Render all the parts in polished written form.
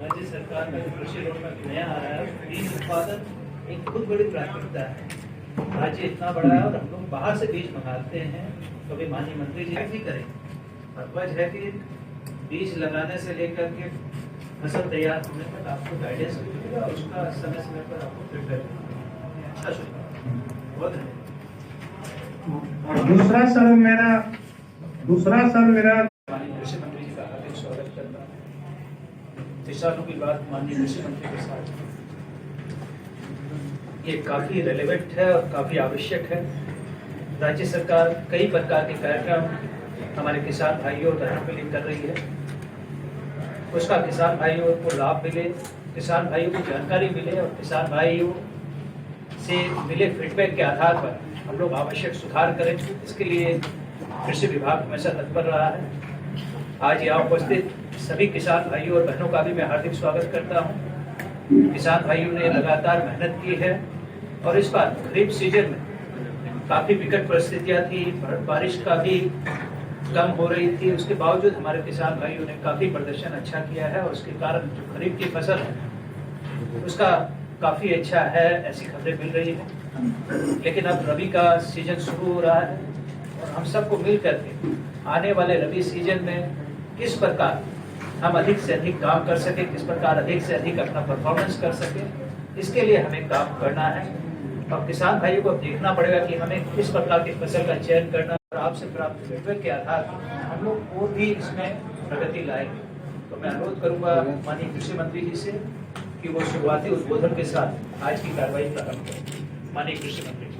राज्य सरकार का जो कृषि रोडमैप नया आ रहा है, बीज उत्पादन एक बहुत बड़ी प्राथमिकता है। राज्य इतना बड़ा है और हम लोग बाहर से बीज मंगाते हैं, तो भी माननीय मंत्री जी भी करेंगे। और वजह है कि बीज लगाने से लेकर के फसल तैयार होने तक आपको गाइडेंस मिलेगा और उसका समय समय पर आपको फीडबैक मिलेगा। अच्छा शुक्रिया, बहुत धन्यवाद। दूसरा सवाल मेरा माननीय कृषि मंत्री जी का हार्दिक स्वागत करता हूँ। किसानों की बात माननीय कृषि मंत्री के साथ ये काफी रेलेवेंट है और काफी आवश्यक है। राज्य सरकार कई प्रकार के कार्यक्रम हमारे किसान भाइयों और बहनों के लिए कर रही है। उसका किसान भाइयों को लाभ मिले, किसान भाइयों को जानकारी मिले और किसान भाइयों से मिले फीडबैक के आधार पर हम लोग आवश्यक सुधार करें। इसके लिए कृषि विभाग हमेशा तत्पर रहा है। आज यहाँ उपस्थित सभी किसान भाइयों और बहनों का भी मैं हार्दिक स्वागत करता हूँ। किसान भाइयों ने लगातार मेहनत की है और इस बार खरीफ सीजन में काफी विकट परिस्थितियां थी, बारिश का भी कम हो रही थी, उसके बावजूद हमारे किसान भाइयों ने काफी प्रदर्शन अच्छा किया है और उसके कारण जो खरीफ की फसल है उसका काफी अच्छा है, ऐसी खबरें मिल रही है। लेकिन अब रबी का सीजन शुरू हो रहा है और हम सबको मिल करके आने वाले रबी सीजन में किस प्रकार हम अधिक से अधिक काम कर सके, किस प्रकार अधिक से अधिक अपना परफॉर्मेंस कर सके, इसके लिए हमें काम करना है। और किसान भाइयों को देखना पड़ेगा कि हमें किस प्रकार की फसल का चयन करना है और आपसे प्राप्त फीडबैक के आधार पर हम लोग और भी इसमें प्रगति लाएंगे। तो मैं अनुरोध करूंगा माननीय कृषि मंत्री जी से कि वो शुरुआती उद्बोधन के साथ आज की कार्रवाई प्रारंभ करें। माननीय कृषि मंत्री जी।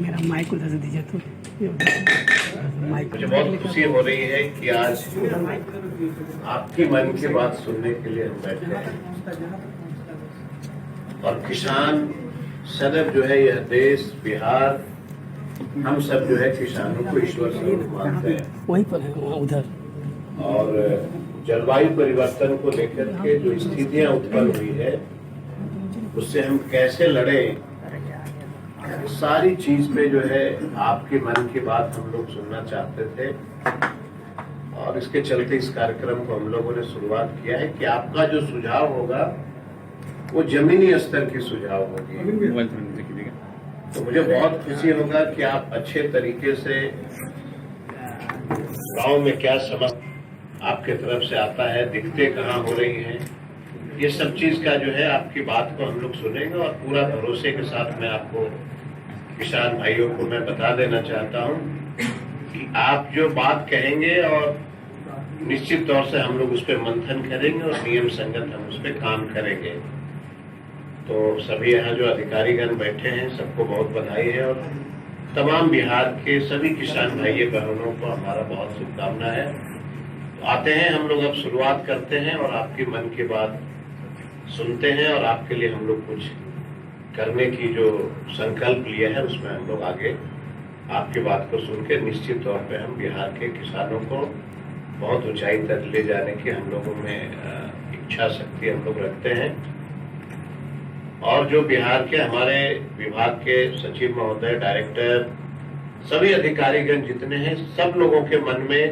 मेरा माइक उधर से दीजिए तो मुझे बहुत खुशी हो रही है कि आज आपकी मन की बात सुनने के लिए हम बैठे हैं और किसान सदैव जो है यह देश बिहार हम सब जो है किसानों को ईश्वर स्वरूप मानते हैं। वहीं पर है, वहाँ उधर। और जलवायु परिवर्तन को लेकर के जो स्थितियां उत्पन्न हुई है उससे हम कैसे लड़े, सारी चीज पे जो है आपके मन की बात हम लोग सुनना चाहते थे और इसके चलते इस कार्यक्रम को हम लोगों ने शुरुआत किया है कि आपका जो सुझाव होगा वो जमीनी स्तर की सुझाव होगी। तो मुझे बहुत खुशी होगा कि आप अच्छे तरीके से गांव में क्या समझ आपके तरफ से आता है, दिक्कतें कहाँ हो रही हैं, ये सब चीज का जो है आपकी बात को हम लोग सुनेंगे और पूरा भरोसे के साथ मैं आपको किसान भाइयों को मैं बता देना चाहता हूं कि आप जो बात कहेंगे और निश्चित तौर से हम लोग उस पर मंथन करेंगे और नियम संगत हम उस पर काम करेंगे। तो सभी यहाँ जो अधिकारीगण बैठे हैं सबको बहुत बधाई है और तमाम बिहार के सभी किसान भाई बहनों को हमारा बहुत शुभकामना है। तो आते हैं हम लोग, अब शुरुआत करते हैं और आपकी मन की बात सुनते हैं और आपके लिए हम लोग कुछ करने की जो संकल्प लिए हैं उसमें हम लोग आगे आपकी बात को सुन के निश्चित तौर पे हम बिहार के किसानों को बहुत ऊंचाई तक ले जाने की हम लोगों में इच्छा शक्ति हम लोग रखते हैं। और जो बिहार के हमारे विभाग के सचिव महोदय, डायरेक्टर, सभी अधिकारीगण जितने हैं, सब लोगों के मन में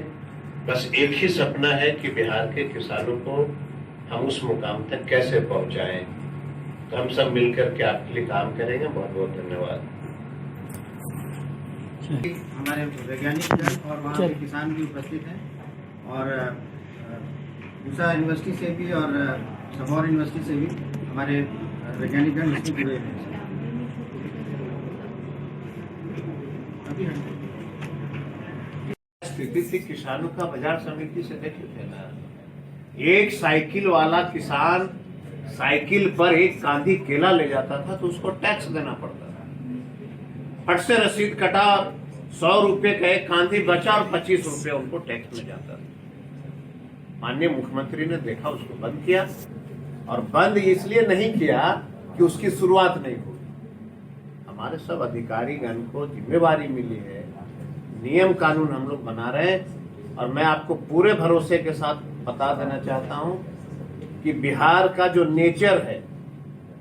बस एक ही सपना है कि बिहार के किसानों को हम उस मुकाम तक कैसे पहुंचाएं। तो हम सब मिलकर के आपके लिए काम करेंगे। बहुत बहुत धन्यवाद। हमारे वैज्ञानिक जन और वहाँ के किसान भी उपस्थित हैं और दूसरा यूनिवर्सिटी से भी और सबौर यूनिवर्सिटी से भी हमारे वैज्ञानिक जन इसमें जुड़े हैं। स्थिति थी किसानों का बाजार समिति से देखे थे ना, एक साइकिल वाला किसान साइकिल पर एक कांधी केला ले जाता था तो उसको टैक्स देना पड़ता था। फट से रसीद कटा, 100 रुपए का एक कांधी बचा और 25 रुपए उनको टैक्स में जाता था। माननीय मुख्यमंत्री ने देखा, उसको बंद किया और बंद इसलिए नहीं किया कि उसकी शुरुआत नहीं हुई। हमारे सब अधिकारीगण को जिम्मेवारी मिली है, नियम कानून हम लोग बना रहे हैं और मैं आपको पूरे भरोसे के साथ बता देना चाहता हूं कि बिहार का जो नेचर है,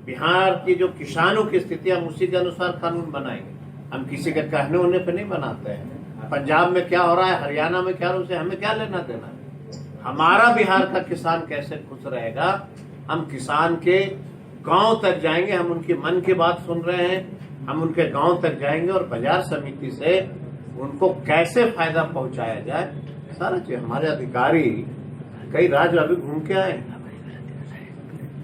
बिहार की जो किसानों की स्थिति, हम उसी के अनुसार कानून बनाएंगे। हम किसी के कहने होने पे नहीं बनाते हैं। पंजाब में क्या हो रहा है, हरियाणा में क्या हो रहा है, उसे हमें क्या लेना देना है। हमारा बिहार का किसान कैसे खुश रहेगा हम किसान के गांव तक जाएंगे, हम उनके मन की बात सुन रहे हैं, हम उनके गांव तक जाएंगे और बाजार समिति से उनको कैसे फायदा पहुंचाया जाए, सारा चीज। हमारे अधिकारी कई राज्य अभी घूम के आए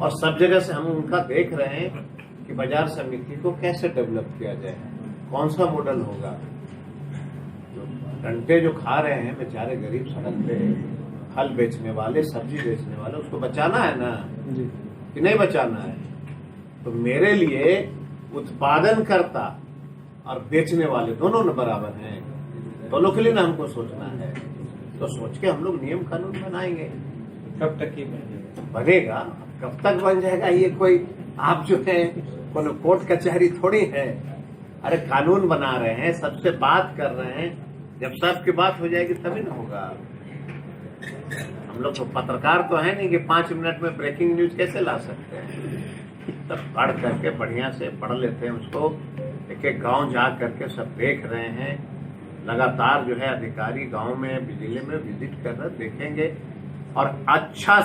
और सब जगह से हम उनका देख रहे हैं कि बाजार समिति को कैसे डेवलप किया जाए, कौन सा मॉडल होगा। जो घंटे जो खा रहे हैं बेचारे गरीब सड़क पे फल बेचने वाले, सब्जी बेचने वाले, उसको बचाना है ना कि नहीं बचाना है। तो मेरे लिए उत्पादनकर्ता और बेचने वाले दोनों न बराबर हैं, दोनों के लिए ना हमको सोचना है। तो सोच के हम लोग नियम कानून बनाएंगे। कब तक ये बनेगा, कब तक बन जाएगा ये कोई आप जो है कोनो कोर्ट कचहरी थोड़ी है। अरे कानून बना रहे हैं, सबसे बात कर रहे हैं, जब सबकी बात हो जाएगी तभी ना होगा। हम लोग तो पत्रकार तो है नहीं कि 5 मिनट में ब्रेकिंग न्यूज कैसे ला सकते हैं। सब पढ़ करके बढ़िया से पढ़ लेते हैं उसको, एक एक गाँव जा करके सब देख रहे हैं। लगातार जो है अधिकारी गांव में जिले में विजिट कर रहे, देखेंगे और अच्छा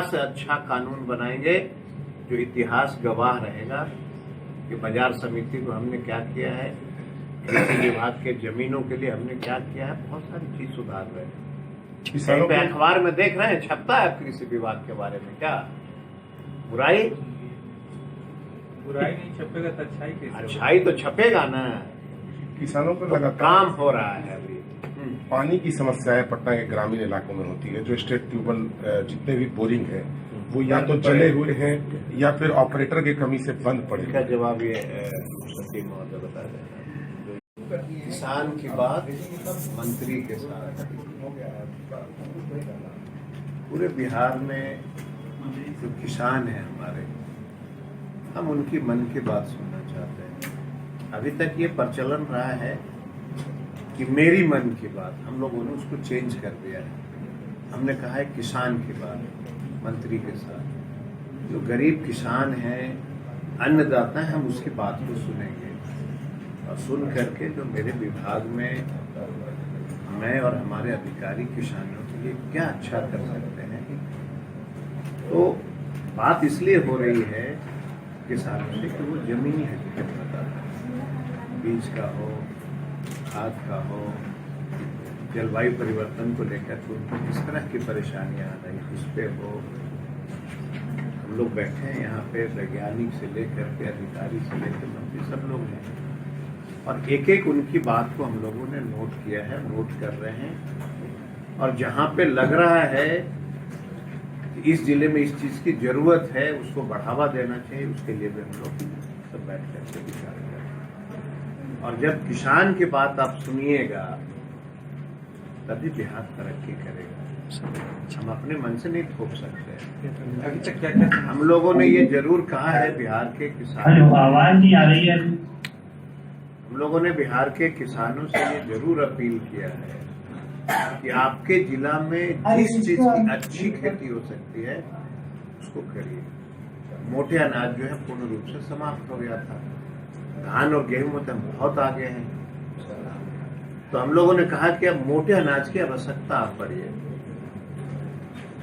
से अच्छा कानून बनाएंगे जो इतिहास गवाह रहेगा कि बाजार समिति को हमने क्या किया है, कृषि विभाग के जमीनों के लिए हमने क्या किया है, बहुत सारी चीज सुधार रहे हैं। कहीं पे अखबार में देख रहे हैं छपता है कृषि विभाग के बारे में, क्या बुराई नहीं छपेगा तो अच्छाई कैसे? अच्छाई तो छपेगा ना। किसानों को तो लगातार काम हो रहा है अभी। पानी की समस्याएं पटना के ग्रामीण इलाकों में होती है। जो स्टेट ट्यूबवेल जितने भी बोरिंग है वो या तो जले हुए हैं या फिर ऑपरेटर की कमी से बंद पड़े। इसका जवाब ये सचिव महोदय बता दें। किसान की बात मंत्री के साथ, पूरे बिहार में जो किसान है हमारे, हम उनकी मन की बात सुनना चाहते हैं। अभी तक ये प्रचलन रहा है कि मेरी मन की बात, हम लोगों ने उसको चेंज कर दिया है। हमने कहा है किसान की बात मंत्री के साथ। जो गरीब किसान है, अन्नदाता है, हम उसकी बात को सुनेंगे और सुन करके जो मेरे विभाग में मैं और हमारे अधिकारी किसानों के लिए क्या अच्छा कर सकते हैं। तो बात इसलिए हो रही है किसानों से कि वो जमीनी हकीकत बताता है, बीज का हो, खाद का हो, जलवायु परिवर्तन को लेकर के उनको किस तरह की परेशानियां आ रही उस पे हो। हम लोग बैठे हैं यहाँ पे, वैज्ञानिक से लेकर के अधिकारी से लेकर मंत्री सब लोग हैं और एक एक उनकी बात को हम लोगों ने नोट किया है, नोट कर रहे हैं। और जहाँ पे लग रहा है कि इस जिले में इस चीज की जरूरत है, उसको बढ़ावा देना चाहिए, उसके लिए भी हम लोग सब बैठ करके विचार करें। और जब किसान की बात आप सुनिएगा तभी बिहार तरक्की करेगा। हम अपने मन से नहीं थोप सकते। अभी तक क्या क्या हम लोगों ने ये जरूर कहा है बिहार के किसानों, आवाज नहीं आ रही है। हम लोगों ने बिहार के किसानों से ये जरूर अपील किया है कि आपके जिला में जिस चीज की अच्छी खेती हो सकती है उसको करिए। मोटे अनाज जो है पूर्ण रूप से समाप्त हो गया था, धान और गेहूं में तो हम बहुत आगे हैं। तो हम लोगों ने कहा कि अब मोटे अनाज की आवश्यकता पड़ी है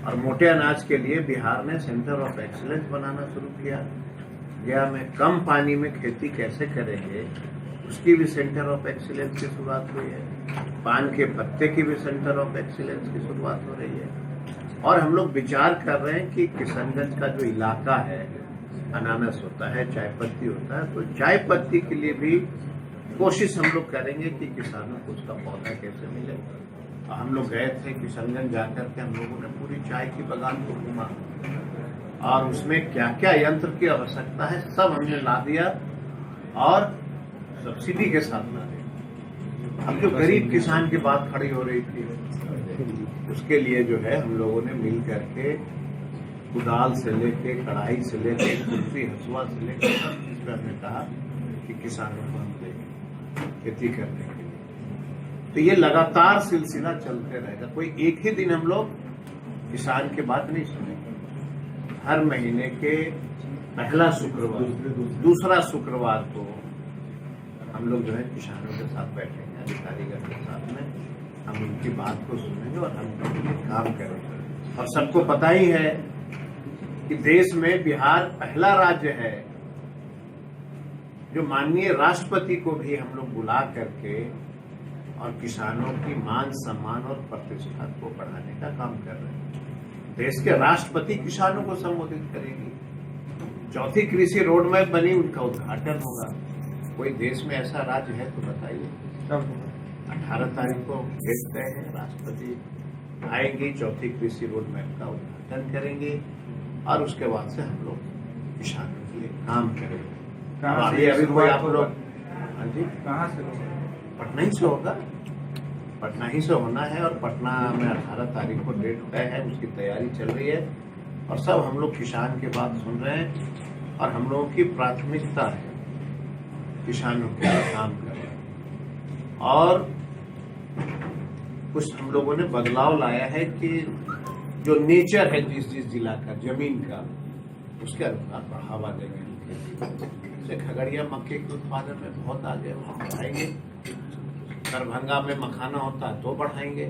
और मोटे अनाज के लिए बिहार ने सेंटर ऑफ एक्सीलेंस बनाना शुरू किया। गया में कम पानी में खेती कैसे करेंगे उसकी भी सेंटर ऑफ एक्सीलेंस की शुरुआत हुई है। पान के पत्ते की भी सेंटर ऑफ एक्सीलेंस की शुरुआत हो रही है। और हम लोग विचार कर रहे हैं कि किशनगंज का जो इलाका है, अनानास होता है, चाय पत्ती होता है, तो चाय पत्ती के लिए भी कोशिश हम लोग करेंगे कि किसानों को उसका पौधा कैसे मिले। और हम लोग गए थे किशनगंज जाकर के, हम लोगों ने पूरी चाय की बागान को घूमा और उसमें क्या क्या यंत्र की आवश्यकता है सब हमने ला दिया और सब्सिडी के साथ ला दिया। अब जो गरीब किसान की बात खड़ी हो रही थी उसके लिए जो है हम लोगों ने मिल करके कुदाल से लेके, कढ़ाई से लेके, खुरपी, हसुआ से लेके सब चीज पे हमने कहा कि किसानों को हम देंगे खेती करने के लिए। तो ये लगातार सिलसिला चलते रहेगा। कोई एक ही दिन हम लोग किसान की बात नहीं सुनेंगे। हर महीने के पहला शुक्रवार, दूसरा शुक्रवार को हम लोग जो है किसानों के साथ बैठेंगे, अधिकारीगण के साथ में, हम उनकी बात को सुनेंगे और हम उनके लिए काम करेंगे। और सबको पता ही है कि देश में बिहार पहला राज्य है जो माननीय राष्ट्रपति को भी हम लोग बुला करके और किसानों की मान सम्मान और प्रतिष्ठा को बढ़ाने का काम कर रहे हैं। देश के राष्ट्रपति किसानों को संबोधित करेंगी। चौथी कृषि रोड मैप बनी, उनका उद्घाटन होगा। कोई देश में ऐसा राज्य है तो बताइए। 18 तारीख को देखते हैं, राष्ट्रपति आएंगे, चौथी कृषि रोड मैप का उद्घाटन करेंगे और उसके बाद से हम लोग किसानों के लिए काम करेंगे। अभी कोई आप लोग, हाँ जी, कहाँ से पटना ही से होगा, पटना ही से होना है। और पटना में 18 तारीख को डेट तय है, उसकी तैयारी चल रही है और सब हम लोग किसान की बात सुन रहे हैं और हम लोगों की प्राथमिकता है किसानों के लिए काम करना। और कुछ हम लोगों ने बदलाव लाया है कि जो नेचर है जिस जिस जिला का जमीन का, उसके अनुसार बढ़ावा देंगे। जैसे खगड़िया मक्के के उत्पादन में बहुत आगे, वहाँ बढ़ाएंगे। दरभंगा में मखाना होता है तो बढ़ाएंगे।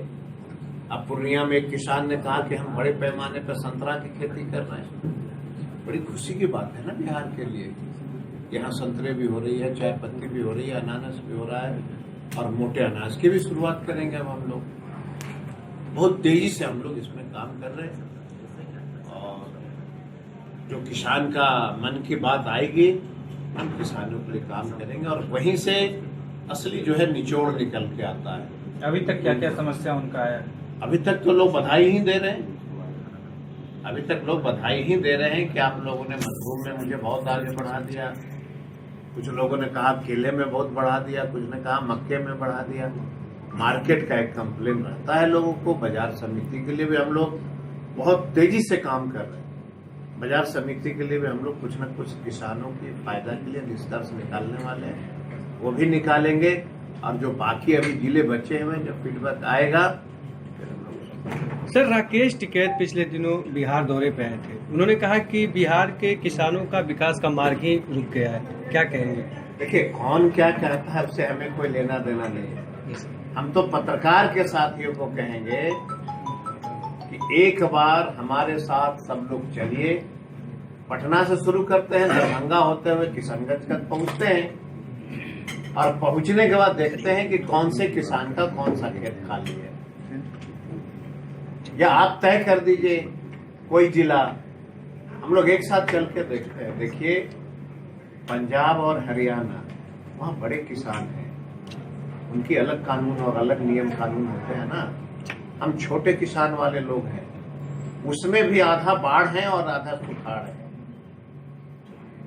अब पूर्णिया में एक किसान ने कहा कि हम बड़े पैमाने पर संतरा की खेती कर रहे हैं। बड़ी खुशी की बात है ना बिहार के लिए। यहाँ संतरे भी हो रही है, चाय पत्ती भी हो रही है, अनानास भी हो रहा है और मोटे अनाज की भी शुरुआत करेंगे। अब हम लोग बहुत तेजी से हम लोग इसमें काम कर रहे हैं और जो किसान का मन की बात आएगी हम किसानों के लिए काम करेंगे और वहीं से असली जो है निचोड़ निकल के आता है। अभी तक क्या क्या समस्या उनका है? अभी तक तो लोग बधाई ही दे रहे हैं। अभी तक लोग बधाई ही दे रहे हैं कि आप लोगों ने मशरूम में मुझे बहुत आगे बढ़ा दिया। कुछ लोगों ने कहा केले में बहुत बढ़ा दिया, कुछ ने कहा मक्के में बढ़ा दिया। मार्केट का एक कंप्लेन रहता है लोगों को। बाजार समिति के लिए भी हम लोग बहुत तेजी से काम कर रहे हैं। बाजार समिति के लिए भी हम लोग कुछ न कुछ किसानों की फायदा के लिए निष्कर्ष निकालने वाले हैं, वो भी निकालेंगे। और जो बाकी अभी जिले बचे हुए जब फीडबैक आएगा फिर हम लोग। सर, राकेश टिकैत पिछले दिनों बिहार दौरे पे आए थे। उन्होंने कहा कि बिहार के किसानों का विकास का मार्ग ही रुक गया है, क्या कहेंगे? देखिए, कौन क्या कहता है उससे हमें कोई लेना देना नहीं है। हम तो पत्रकार के साथियों को कहेंगे कि एक बार हमारे साथ सब लोग चलिए। पटना से शुरू करते हैं, दरभंगा होते हुए किशनगंज तक पहुंचते हैं और पहुंचने के बाद देखते हैं कि कौन से किसान का कौन सा खेत खाली है। या आप तय कर दीजिए कोई जिला, हम लोग एक साथ चल के देखते हैं। देखिए, पंजाब और हरियाणा, वहाँ बड़े किसान हैं, उनकी अलग कानून और अलग नियम कानून होते हैं ना। हम छोटे किसान वाले लोग हैं, उसमें भी आधा बाढ़ है और आधा सुखाड़ है।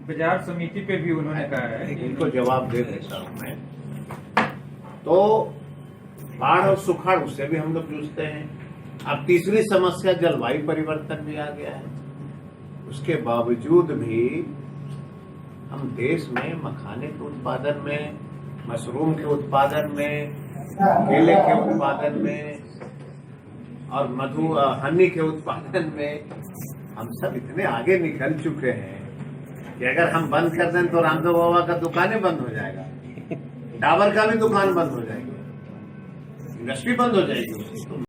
बाजार समिति पे भी उन्होंने कहा है, इनको जवाब दे देता हूं मैं। तो बाढ़ और सुखाड़ उससे भी हम लोग जूझते हैं। अब तीसरी समस्या जलवायु परिवर्तन भी आ गया है। उसके बावजूद भी हम देश में मखाने के उत्पादन में, मशरूम के उत्पादन में, केले के उत्पादन में और हनी के उत्पादन में हम सब इतने आगे निकल चुके हैं कि अगर हम बंद कर दें तो रामदेव बाबा का दुकानें बंद हो जाएगा, डाबर का भी दुकान बंद हो जाएगी, इंडस्ट्री बंद हो जाएगी।